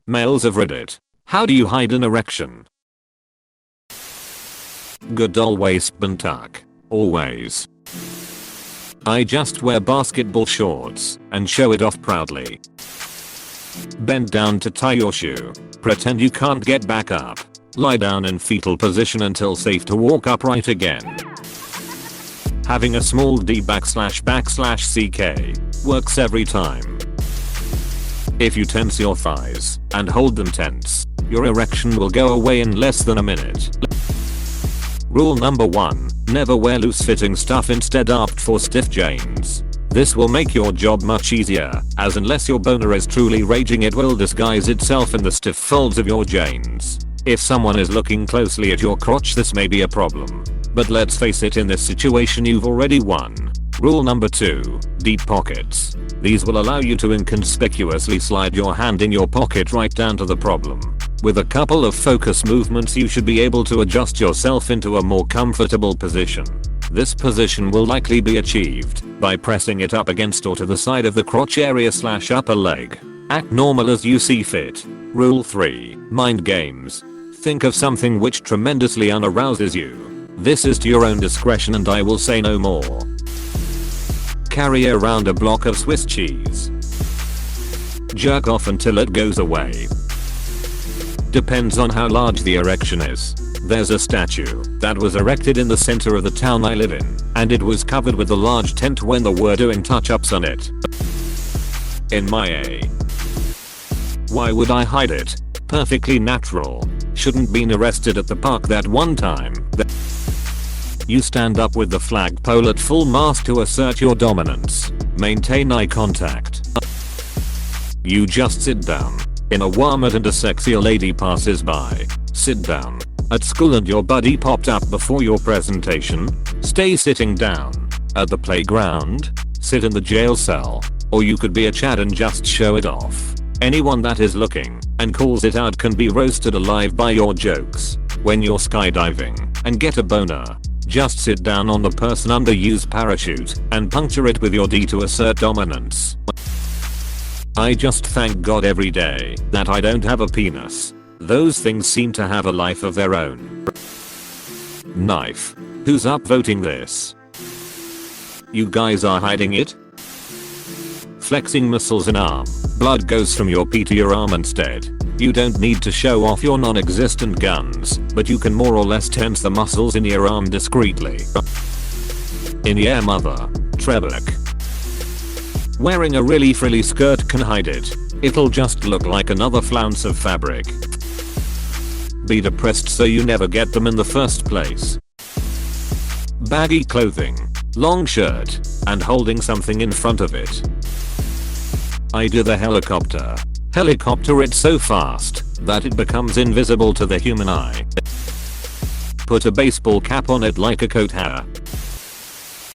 Males of Reddit. How do you hide an erection? Good old waistband tuck. Always. I just wear basketball shorts and show it off proudly. Bend down to tie your shoe. Pretend you can't get back up. Lie down in fetal position until safe to walk upright again. Having a small d //ck works every time. If you tense your thighs and hold them tense, your erection will go away in less than a minute. Rule number 1. Never wear loose-fitting stuff, instead opt for stiff jeans. This will make your job much easier, as unless your boner is truly raging, it will disguise itself in the stiff folds of your jeans. If someone is looking closely at your crotch, this may be a problem. But let's face it, in this situation you've already won. Rule number 2. Deep pockets. These will allow you to inconspicuously slide your hand in your pocket right down to the problem. With a couple of focus movements you should be able to adjust yourself into a more comfortable position. This position will likely be achieved by pressing it up against or to the side of the crotch area / upper leg. Act normal as you see fit. Rule 3. Mind games. Think of something which tremendously unarouses you. This is to your own discretion and I will say no more. Carry around a block of Swiss cheese. Jerk off until it goes away. Depends on how large the erection is. There's a statue that was erected in the center of the town I live in, and it was covered with a large tent when they were doing touch-ups on it. In my A. Why would I hide it? Perfectly natural. Shouldn't been arrested at the park that one time. You stand up with the flagpole at full mast to assert your dominance. Maintain eye contact. You just sit down in a warm-up and a sexy lady passes by. Sit down. At school and your buddy popped up before your presentation. Stay sitting down. At the playground. Sit in the jail cell. Or you could be a Chad and just show it off. Anyone that is looking and calls it out can be roasted alive by your jokes. When you're skydiving and get a boner, just sit down on the person under, use parachute and puncture it with your D to assert dominance. I just thank God every day that I don't have a penis. Those things seem to have a life of their own. Knife. Who's upvoting this? You guys are hiding it? Flexing muscles in arm. Blood goes from your pee to your arm instead. You don't need to show off your non-existent guns, but you can more or less tense the muscles in your arm discreetly. In your mother. Trebek. Wearing a really frilly skirt can hide it. It'll just look like another flounce of fabric. Be depressed so you never get them in the first place. Baggy clothing. Long shirt. And holding something in front of it. I do the helicopter. Helicopter it so fast that it becomes invisible to the human eye. Put a baseball cap on it like a coat hair.